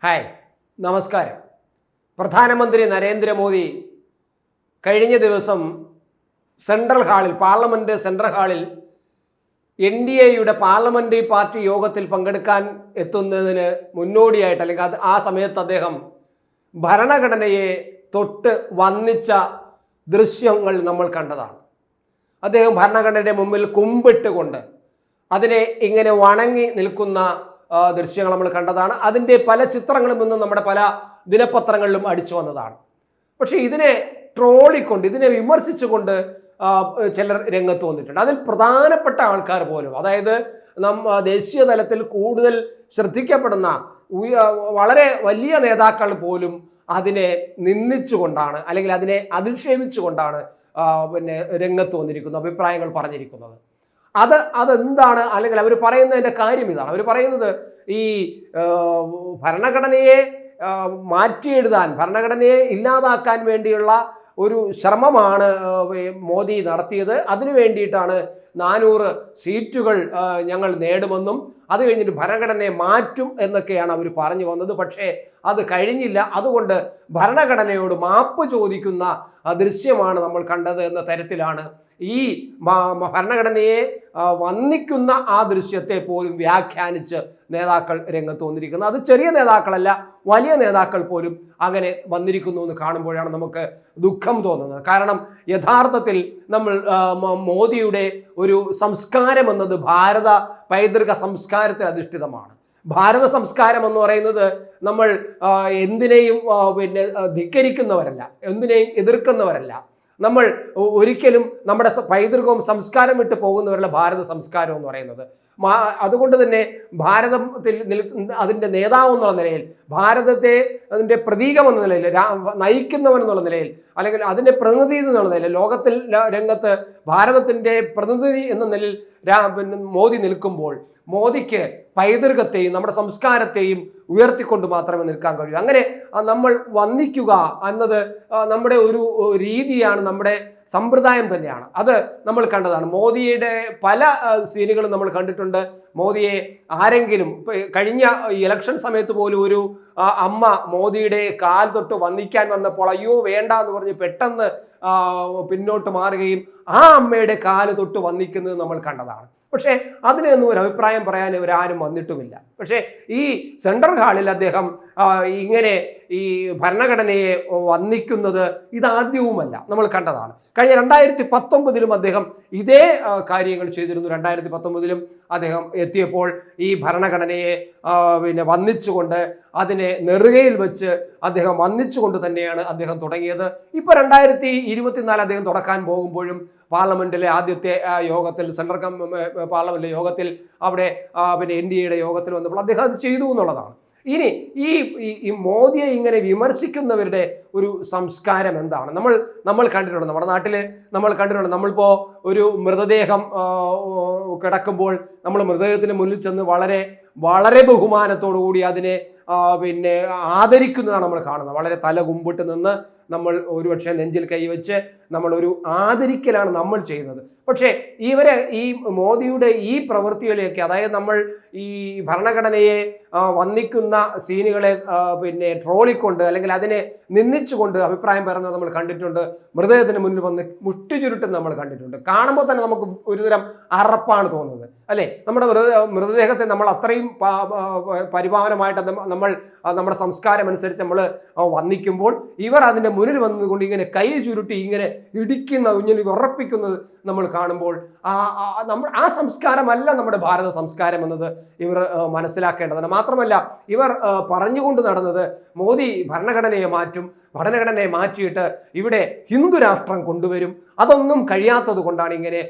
Hi, നമസ്കാരം. പ്രധാനമന്ത്രി നരേന്ദ്രമോദി കഴിഞ്ഞ ദിവസം സെൻട്രൽ ഹാളിൽ, പാർലമെന്റ് സെൻട്രൽ ഹാളിൽ NDAയുടെ പാർലമെന്ററി പാർട്ടി യോഗത്തിൽ പങ്കെടുക്കാൻ എത്തുന്നതിന് മുന്നോടിയായിട്ട്, അല്ലെങ്കിൽ ആ സമയത്ത് അദ്ദേഹം ഭരണഘടനയെ തൊട്ട് വന്ദിച്ച ദൃശ്യങ്ങൾ നമ്മൾ കണ്ടതാണ്. അദ്ദേഹം ഭരണഘടനയുടെ മുമ്പിൽ കുമ്പിട്ടുകൊണ്ട് അതിനെ ഇങ്ങനെ വണങ്ങി നിൽക്കുന്ന ദൃശ്യങ്ങൾ നമ്മൾ കണ്ടതാണ്. അതിൻ്റെ പല ചിത്രങ്ങളും ഇന്ന് നമ്മുടെ പല ദിനപത്രങ്ങളിലും അടിച്ചു വന്നതാണ്. പക്ഷേ ഇതിനെ ട്രോളിക്കൊണ്ട്, ഇതിനെ വിമർശിച്ചുകൊണ്ട് ചിലർ രംഗത്ത് വന്നിട്ടുണ്ട്. അതിൽ പ്രധാനപ്പെട്ട ആൾക്കാർ പോലും, അതായത് ദേശീയ തലത്തിൽ കൂടുതൽ ശ്രദ്ധിക്കപ്പെടുന്ന വളരെ വലിയ നേതാക്കൾ പോലും അതിനെ നിന്ദിച്ചുകൊണ്ടാണ്, അല്ലെങ്കിൽ അതിനെ അധിക്ഷേപിച്ചുകൊണ്ടാണ് രംഗത്ത് വന്നിരിക്കുന്നത്, അഭിപ്രായങ്ങൾ പറഞ്ഞിരിക്കുന്നത്. അതെന്താണ്, അല്ലെങ്കിൽ അവർ പറയുന്നതിൻ്റെ കാര്യം ഇതാണ്. അവർ പറയുന്നത് ഈ ഭരണഘടനയെ മാറ്റിയെഴുതാൻ, ഭരണഘടനയെ ഇല്ലാതാക്കാൻ വേണ്ടിയുള്ള ഒരു ശ്രമമാണ് മോദി നടത്തിയത്. അതിനു വേണ്ടിയിട്ടാണ് 400 സീറ്റുകൾ ഞങ്ങൾ നേടുമെന്നും അത് കഴിഞ്ഞിട്ട് ഭരണഘടനയെ മാറ്റും എന്നൊക്കെയാണ് അവർ പറഞ്ഞു വന്നത്. പക്ഷേ അത് കഴിഞ്ഞില്ല. അതുകൊണ്ട് ഭരണഘടനയോട് മാപ്പ് ചോദിക്കുന്ന ദൃശ്യമാണ് നമ്മൾ കണ്ടത് എന്ന തരത്തിലാണ് ഈ ഭരണഘടനയെ വന്ദിക്കുന്ന ആ ദൃശ്യത്തെ പോലും വ്യാഖ്യാനിച്ച് നേതാക്കൾ രംഗത്ത് വന്നിരിക്കുന്നത്. അത് ചെറിയ നേതാക്കളല്ല, വലിയ നേതാക്കൾ പോലും അങ്ങനെ വന്നിരിക്കുന്നു എന്ന് കാണുമ്പോഴാണ് നമുക്ക് ദുഃഖം തോന്നുന്നത്. കാരണം യഥാർത്ഥത്തിൽ നമ്മൾ മോദിയുടെ ഒരു സംസ്കാരം എന്നത് ഭാരത പൈതൃക സംസ്കാരത്തിൽ അധിഷ്ഠിതമാണ്. ഭാരത സംസ്കാരം എന്ന് പറയുന്നത് നമ്മൾ എന്തിനേയും ധിക്കരിക്കുന്നവരല്ല, എന്തിനേയും എതിർക്കുന്നവരല്ല. നമ്മൾ ഒരിക്കലും നമ്മുടെ പൈതൃകവും സംസ്കാരം വിട്ട് പോകുന്നവരല്ല ഭാരത സംസ്കാരം എന്ന് പറയുന്നത്. അതുകൊണ്ട് തന്നെ ഭാരതത്തിൽ അതിൻ്റെ നേതാവ് എന്നുള്ള നിലയിൽ, ഭാരതത്തെ അതിൻ്റെ പ്രതീകം എന്ന നിലയിൽ, നയിക്കുന്നവൻ എന്നുള്ള നിലയിൽ, അല്ലെങ്കിൽ അതിൻ്റെ പ്രതിനിധി എന്നുള്ള നിലയിൽ, ലോകത്തിൽ രംഗത്ത് ഭാരതത്തിൻ്റെ പ്രതിനിധി എന്ന നിലയിൽ മോദി നിൽക്കുമ്പോൾ മോദിക്ക് പൈതൃകത്തെയും നമ്മുടെ സംസ്കാരത്തെയും ഉയർത്തിക്കൊണ്ട് മാത്രമേ നിൽക്കാൻ കഴിയൂ. അങ്ങനെ നമ്മൾ വന്ദിക്കുക എന്നത് നമ്മുടെ ഒരു രീതിയാണ്, നമ്മുടെ സമ്പ്രദായം തന്നെയാണ്. അത് നമ്മൾ കണ്ടതാണ്. മോദിയുടെ പല സീനുകളും നമ്മൾ കണ്ടിട്ടുണ്ട്. മോദിയെ ആരെങ്കിലും കഴിഞ്ഞ ഇലക്ഷൻ സമയത്ത് പോലും ഒരു അമ്മ മോദിയുടെ കാൽ തൊട്ട് വന്ദിക്കാൻ വന്നപ്പോൾ അയ്യോ വേണ്ട എന്ന് പറഞ്ഞ് പെട്ടെന്ന് പിന്നോട്ട് മാറുകയും ആ അമ്മയുടെ കാല് തൊട്ട് വന്ദിക്കുന്നത് നമ്മൾ കണ്ടതാണ്. പക്ഷേ അതിനൊന്നും ഒരു അഭിപ്രായം പറയാൻ ഇവരാരും വന്നിട്ടുമില്ല. പക്ഷേ ഈ സെൻട്രൽ ഹാളിൽ അദ്ദേഹം ഇങ്ങനെ ഈ ഭരണഘടനയെ വന്ദിക്കുന്നത് ഇതാദ്യവുമല്ല, നമ്മൾ കണ്ടതാണ്. കഴിഞ്ഞ 2019 അദ്ദേഹം ഇതേ കാര്യങ്ങൾ ചെയ്തിരുന്നു. 2019 അദ്ദേഹം എത്തിയപ്പോൾ ഈ ഭരണഘടനയെ വന്ദിച്ചുകൊണ്ട് അതിനെ നെറുകയിൽ വെച്ച് അദ്ദേഹം വന്ദിച്ചുകൊണ്ട് തന്നെയാണ് അദ്ദേഹം തുടങ്ങിയത്. ഇപ്പോൾ 2024 അദ്ദേഹം തുടക്കാൻ പോകുമ്പോഴും പാർലമെന്റിലെ ആദ്യത്തെ യോഗത്തിൽ, സെൻട്രൽ പാർലമെന്റിലെ യോഗത്തിൽ, അവിടെ NDAയുടെ യോഗത്തിൽ വന്നപ്പോൾ അദ്ദേഹം അത് ചെയ്തു എന്നുള്ളതാണ്. ഇനി ഈ മോദിയെ ഇങ്ങനെ വിമർശിക്കുന്നവരുടെ ഒരു സംസ്കാരം എന്താണ്? നമ്മൾ കണ്ടിട്ടുണ്ട്, നമ്മുടെ നാട്ടിൽ നമ്മൾ കണ്ടിട്ടുണ്ട്. നമ്മളിപ്പോൾ ഒരു മൃതദേഹം കിടക്കുമ്പോൾ നമ്മൾ മൃതദേഹത്തിന് മുന്നിൽ ചെന്ന് വളരെ വളരെ ബഹുമാനത്തോടു കൂടി അതിനെ ആദരിക്കുന്നതാണ് നമ്മൾ കാണുന്നത്. വളരെ തല കുമ്പിട്ട് നിന്ന് നമ്മൾ ഒരുപക്ഷെ നെഞ്ചിൽ കൈവച്ച് നമ്മളൊരു ആദരിക്കലാണ് നമ്മൾ ചെയ്യുന്നത്. പക്ഷേ ഈ മോദിയുടെ ഈ പ്രവൃത്തികളെയൊക്കെ, അതായത് നമ്മൾ ഈ ഭരണഘടനയെ വന്ദിക്കുന്ന സീനുകളെ ട്രോളിക്കൊണ്ട്, അല്ലെങ്കിൽ അതിനെ നിന്ദിച്ചുകൊണ്ട് അഭിപ്രായം പറയുന്നത് നമ്മൾ കണ്ടിട്ടുണ്ട്. മൃതദേഹത്തിന് മുന്നിൽ വന്ന് മുഷ്ടി ചുരുട്ടും നമ്മൾ കണ്ടിട്ടുണ്ട്. കാണുമ്പോൾ തന്നെ നമുക്ക് ഒരുതരം അറപ്പാണ് തോന്നുന്നത്, അല്ലേ? നമ്മുടെ മൃതദേഹത്തെ നമ്മൾ അത്രയും പരിപാവനമായിട്ട് നമ്മൾ നമ്മുടെ സംസ്കാരം അനുസരിച്ച് നമ്മൾ വന്ദിക്കുമ്പോൾ ഇവർ അതിൻ്റെ മുന്നിൽ വന്നതുകൊണ്ട് ഇങ്ങനെ കൈ ചുരുട്ടി ഇങ്ങനെ ഇടിക്കുന്ന, ഇങ്ങനെ ഉറപ്പിക്കുന്നത് നമ്മൾ കാണുമ്പോൾ ആ സംസ്കാരമല്ല നമ്മുടെ ഭാരത സംസ്കാരം എന്നത് ഇവർ മനസ്സിലാക്കേണ്ടതാണ്. മാത്രമല്ല ഇവർ പറഞ്ഞുകൊണ്ട് നടന്നത് മോദി ഭരണഘടനയെ മാറ്റും, ഭരണഘടനയെ മാറ്റിയിട്ട് ഇവിടെ ഹിന്ദു രാഷ്ട്രം കൊണ്ടുവരും. അതൊന്നും കഴിയാത്തത് കൊണ്ടാണ് ഇങ്ങനെ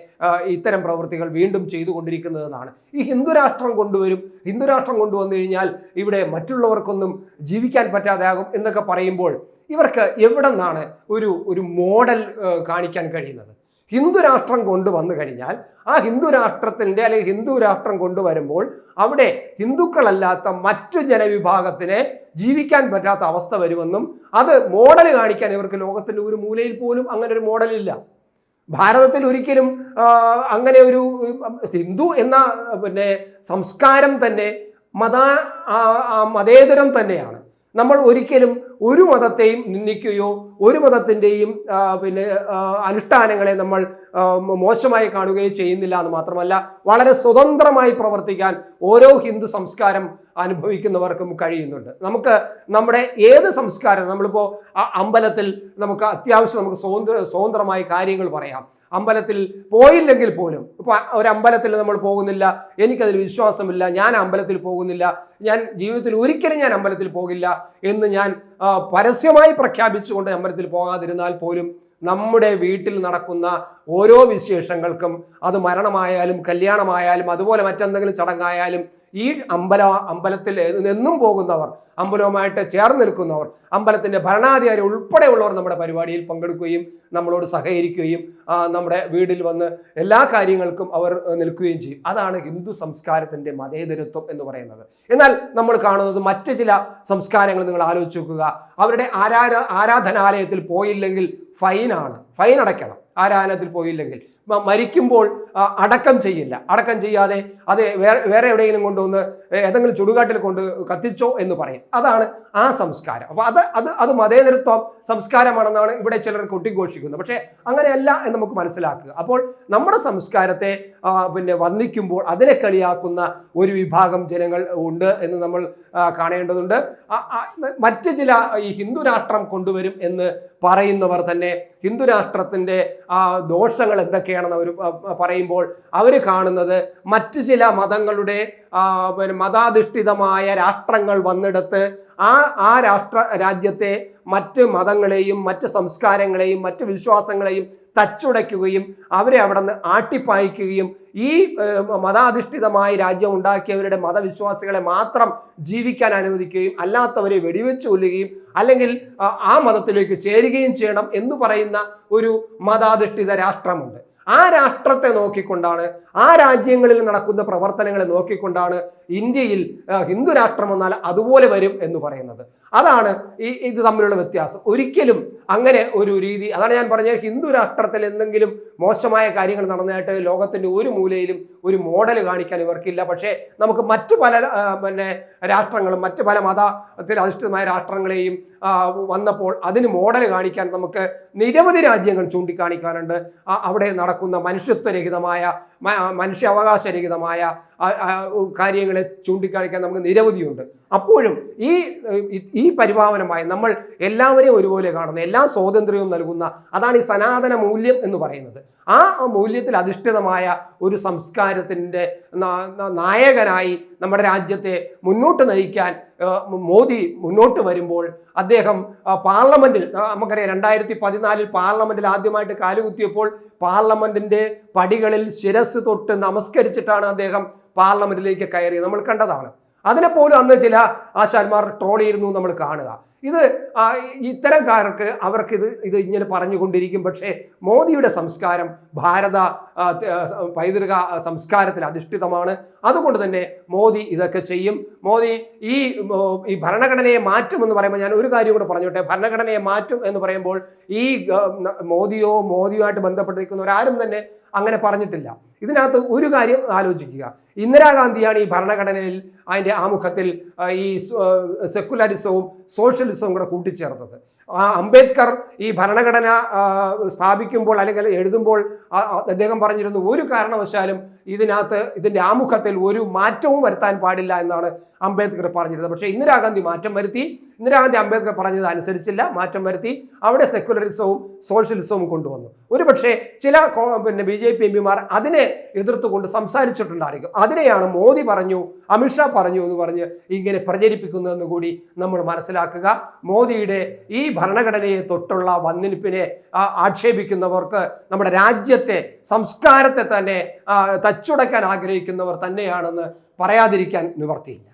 ഇത്തരം പ്രവൃത്തികൾ വീണ്ടും ചെയ്തുകൊണ്ടിരിക്കുന്നതെന്നാണ്. ഈ ഹിന്ദു രാഷ്ട്രം കൊണ്ടുവരും, ഹിന്ദു രാഷ്ട്രം കൊണ്ടുവന്നു കഴിഞ്ഞാൽ ഇവിടെ മറ്റുള്ളവർക്കൊന്നും ജീവിക്കാൻ പറ്റാതെയാകും എന്നൊക്കെ പറയുമ്പോൾ ഇവർക്ക് എവിടെ നിന്നാണ് ഒരു മോഡൽ കാണിക്കാൻ കഴിയുന്നത്? ഹിന്ദു രാഷ്ട്രം കൊണ്ടുവന്നു കഴിഞ്ഞാൽ ആ ഹിന്ദു രാഷ്ട്രത്തിൻ്റെ, അല്ലെങ്കിൽ ഹിന്ദു രാഷ്ട്രം കൊണ്ടുവരുമ്പോൾ അവിടെ ഹിന്ദുക്കളല്ലാത്ത മറ്റു ജനവിഭാഗത്തിന് ജീവിക്കാൻ പറ്റാത്ത അവസ്ഥ വരുമെന്നും അത് മോഡൽ കാണിക്കാൻ ഇവർക്ക് ലോകത്തിൻ്റെ ഒരു മൂലയിൽ പോലും അങ്ങനെ ഒരു മോഡലില്ല. ഭാരതത്തിൽ ഒരിക്കലും അങ്ങനെ ഒരു ഹിന്ദു എന്ന സംസ്കാരം തന്നെ മതേതരം തന്നെയാണ്. നമ്മൾ ഒരിക്കലും ഒരു മതത്തെയും നിന്ദിക്കുകയോ ഒരു മതത്തിൻ്റെയും അനുഷ്ഠാനങ്ങളെ നമ്മൾ മോശമായി കാണുകയോ ചെയ്യുന്നില്ല എന്ന് മാത്രമല്ല, വളരെ സ്വതന്ത്രമായി പ്രവർത്തിക്കാൻ ഓരോ ഹിന്ദു സംസ്കാരം അനുഭവിക്കുന്നവർക്കും കഴിയുന്നുണ്ട്. നമുക്ക് നമ്മുടെ ഏത് സംസ്കാരം, നമ്മളിപ്പോൾ അമ്പലത്തിൽ നമുക്ക് അത്യാവശ്യം നമുക്ക് സ്വതന്ത്രമായി കാര്യങ്ങൾ പറയാം. അമ്പലത്തിൽ പോയില്ലെങ്കിൽ പോലും, ഇപ്പോൾ ഒരു അമ്പലത്തിൽ നമ്മൾ പോകുന്നില്ല, എനിക്കതിൽ വിശ്വാസമില്ല, ഞാൻ അമ്പലത്തിൽ പോകുന്നില്ല, ഞാൻ ജീവിതത്തിൽ ഒരിക്കലും ഞാൻ അമ്പലത്തിൽ പോകില്ല എന്ന് ഞാൻ പരസ്യമായി പ്രഖ്യാപിച്ചുകൊണ്ട് അമ്പലത്തിൽ പോകാതിരുന്നാൽ പോലും നമ്മുടെ വീട്ടിൽ നടക്കുന്ന ഓരോ വിശേഷങ്ങൾക്കും, അത് കല്യാണമായാലും അതുപോലെ മറ്റെന്തെങ്കിലും ചടങ്ങായാലും, ഈ അമ്പലത്തിൽ എന്നും പോകുന്നവർ, അമ്പലവുമായിട്ട് ചേർന്ന് നിൽക്കുന്നവർ, അമ്പലത്തിൻ്റെ ഭരണാധികാരി ഉൾപ്പെടെയുള്ളവർ നമ്മുടെ പരിപാടിയിൽ പങ്കെടുക്കുകയും നമ്മളോട് സഹകരിക്കുകയും നമ്മുടെ വീട്ടിൽ വന്ന് എല്ലാ കാര്യങ്ങൾക്കും അവർ നിൽക്കുകയും ചെയ്യും. അതാണ് ഹിന്ദു സംസ്കാരത്തിൻ്റെ മതേതരത്വം എന്ന് പറയുന്നത്. എന്നാൽ നമ്മൾ കാണുന്നത് മറ്റ് ചില സംസ്കാരങ്ങൾ നിങ്ങൾ ആലോചിച്ച് നോക്കുക. അവരുടെ ആരാധനാലയത്തിൽ പോയില്ലെങ്കിൽ ഫൈനാണ്, ഫൈൻ അടയ്ക്കണം. ആരാധനത്തിൽ പോയില്ലെങ്കിൽ മരിക്കുമ്പോൾ അടക്കം ചെയ്യില്ല. അടക്കം ചെയ്യാതെ അത് വേറെ എവിടെയെങ്കിലും കൊണ്ടുവന്ന് ഏതെങ്കിലും ചുടുകാട്ടിൽ കൊണ്ട് കത്തിച്ചോ എന്ന് പറയും. അതാണ് ആ സംസ്കാരം. അപ്പോൾ അത് മതേതരത്വം സംസ്കാരമാണെന്നാണ് ഇവിടെ ചിലർ കൊട്ടിഘോഷിക്കുന്നത്. പക്ഷേ അങ്ങനെയല്ല എന്ന് നമുക്ക് മനസ്സിലാക്കുക. അപ്പോൾ നമ്മുടെ സംസ്കാരത്തെ വന്ദിക്കുമ്പോൾ അതിനെ കളിയാക്കുന്ന ഒരു വിഭാഗം ജനങ്ങൾ ഉണ്ട് എന്ന് നമ്മൾ കാണേണ്ടതുണ്ട്. മറ്റ് ചില ഈ ഹിന്ദു രാഷ്ട്രം കൊണ്ടുവരും എന്ന് പറയുന്നവർ തന്നെ ഹിന്ദു രാഷ്ട്രത്തിൻ്റെ ദോഷങ്ങൾ എന്തൊക്കെയാണെന്ന് അവർ പറയുമ്പോൾ അവർ കാണുന്നത് മറ്റ് ചില മതങ്ങളുടെ മതാധിഷ്ഠിതമായ രാഷ്ട്രങ്ങൾ വന്നെടുത്ത് ആ രാജ്യത്തെ മറ്റ് മതങ്ങളെയും മറ്റ് സംസ്കാരങ്ങളെയും മറ്റ് വിശ്വാസങ്ങളെയും തച്ചുടയ്ക്കുകയും അവരെ അവിടെ നിന്ന് ആട്ടിപ്പായിക്കുകയും ഈ മതാധിഷ്ഠിതമായ രാജ്യം ഉണ്ടാക്കിയവരുടെ മതവിശ്വാസികളെ മാത്രം ജീവിക്കാൻ അനുവദിക്കുകയും അല്ലാത്തവരെ വെടിവെച്ച് കൊല്ലുകയും അല്ലെങ്കിൽ ആ മതത്തിലേക്ക് ചേരുകയും ചെയ്യണം എന്ന് പറയുന്ന ഒരു മതാധിഷ്ഠിത രാഷ്ട്രമുണ്ട്. ആ രാഷ്ട്രത്തെ നോക്കിക്കൊണ്ടാണ്, ആ രാജ്യങ്ങളിൽ നടക്കുന്ന പ്രവർത്തനങ്ങളെ നോക്കിക്കൊണ്ടാണ് ഇന്ത്യയിൽ ഹിന്ദു രാഷ്ട്രം വന്നാൽ അതുപോലെ വരും എന്ന് പറയുന്നത്. അതാണ് ഇത് തമ്മിലുള്ള വ്യത്യാസം. ഒരിക്കലും അങ്ങനെ ഒരു രീതി, അതാണ് ഞാൻ പറഞ്ഞത്, ഹിന്ദു രാഷ്ട്രത്തിൽ എന്തെങ്കിലും മോശമായ കാര്യങ്ങൾ നടന്നതായിട്ട് ലോകത്തിൻ്റെ ഒരു മൂലയിലും ഒരു മോഡൽ കാണിക്കാൻ ഇവർക്കില്ല. പക്ഷേ നമുക്ക് മറ്റു പല രാഷ്ട്രങ്ങളും മറ്റു പല മതത്തിൽ അധിഷ്ഠിതമായ രാഷ്ട്രങ്ങളെയും വന്നപ്പോൾ അതിന് മോഡൽ കാണിക്കാൻ നമുക്ക് നിരവധി രാജ്യങ്ങൾ ചൂണ്ടിക്കാണിക്കാനുണ്ട്. അവിടെ നടക്കുന്ന മനുഷ്യത്വരഹിതമായ മനുഷ്യാവകാശരഹിതമായ കാര്യങ്ങളെ ചൂണ്ടിക്കാണിക്കാൻ നമുക്ക് നിരവധിയുണ്ട്. അപ്പോഴും ഈ പരിപാവനമായി നമ്മൾ എല്ലാവരെയും ഒരുപോലെ കാണുന്ന, എല്ലാ സ്വാതന്ത്ര്യവും നൽകുന്ന, അതാണ് ഈ സനാതന മൂല്യം എന്ന് പറയുന്നത്. ആ മൂല്യത്തിൽ അധിഷ്ഠിതമായ ഒരു സംസ്കാരത്തിൻ്റെ നായകനായി നമ്മുടെ രാജ്യത്തെ മുന്നോട്ട് നയിക്കാൻ മോദി മുന്നോട്ട് വരുമ്പോൾ അദ്ദേഹം പാർലമെന്റിൽ, നമുക്കറിയാം 2014 പാർലമെന്റിൽ ആദ്യമായിട്ട് കാലുകുത്തിയപ്പോൾ പാർലമെന്റിന്റെ പടികളിൽ ശിരസ് തൊട്ട് നമസ്കരിച്ചിട്ടാണ് അദ്ദേഹം പാർലമെന്റിലേക്ക് കയറിയത്. നമ്മൾ കണ്ടതാണ്. അതിനെപ്പോലും അന്ന് ചില ആശാന്മാർ ട്രോൾ ചെയ്യുന്നു നമ്മൾ കാണുക. ഇത്തരക്കാർക്ക് ഇത് ഇങ്ങനെ പറഞ്ഞുകൊണ്ടിരിക്കും. പക്ഷേ മോദിയുടെ സംസ്കാരം ഭാരത പൈതൃക സംസ്കാരത്തിൽ അധിഷ്ഠിതമാണ്. അതുകൊണ്ട് തന്നെ മോദി ഇതൊക്കെ ചെയ്യും. മോദി ഈ ഭരണഘടനയെ മാറ്റുമെന്ന് പറയുമ്പോൾ ഞാൻ ഒരു കാര്യം കൂടെ പറഞ്ഞോട്ടെ. ഭരണഘടനയെ മാറ്റും എന്ന് പറയുമ്പോൾ ഈ മോദിയുമായിട്ട് ബന്ധപ്പെട്ടിരിക്കുന്നവരാരും തന്നെ അങ്ങനെ പറഞ്ഞിട്ടില്ല. ഇതിനകത്ത് ഒരു കാര്യം ആലോചിക്കുക. ഇന്ദിരാഗാന്ധിയാണ് ഈ ഭരണഘടനയിൽ അതിൻ്റെ ആമുഖത്തിൽ ഈ സെക്കുലറിസവും സോഷ്യലിസവും കൂടെ കൂട്ടിച്ചേർത്തത്. അംബേദ്കർ ഈ ഭരണഘടന സ്ഥാപിക്കുമ്പോൾ അല്ലെങ്കിൽ എഴുതുമ്പോൾ അദ്ദേഹം പറഞ്ഞിരുന്നു, ഒരു കാരണവശാലും ഇതിൻ്റെ ആമുഖത്തിൽ ഒരു മാറ്റവും വരുത്താൻ പാടില്ല എന്നാണ് അംബേദ്കർ പറഞ്ഞിരുന്നത്. പക്ഷേ ഇന്ദിരാഗാന്ധി മാറ്റം വരുത്തി. ഇന്ദിരാഗാന്ധി അംബേദ്കർ പറഞ്ഞത് അനുസരിച്ചില്ല, മാറ്റം വരുത്തി. അവിടെ സെക്കുലറിസവും സോഷ്യലിസവും കൊണ്ടുവന്നു. ഒരുപക്ഷെ ചില BJP എംപിമാർ അതിനെ എതിർത്തുകൊണ്ട് സംസാരിച്ചിട്ടുണ്ടായിരിക്കും. അതിനെയാണ് മോദി പറഞ്ഞു, അമിത്ഷാ പറഞ്ഞു എന്ന് പറഞ്ഞ് ഇങ്ങനെ പ്രചരിപ്പിക്കുന്നതെന്ന് കൂടി നമ്മൾ മനസ്സിലാക്കുക. മോദിയുടെ ഈ ഭരണഘടനയെ തൊട്ടുള്ള വന്നിരിപ്പിനെ ആക്ഷേപിക്കുന്നവർക്ക് നമ്മുടെ രാജ്യത്തെ സംസ്കാരത്തെ തന്നെ തച്ചുടയ്ക്കാൻ ആഗ്രഹിക്കുന്നവർ തന്നെയാണെന്ന് പറയാതിരിക്കാൻ നിവർത്തിയില്ല.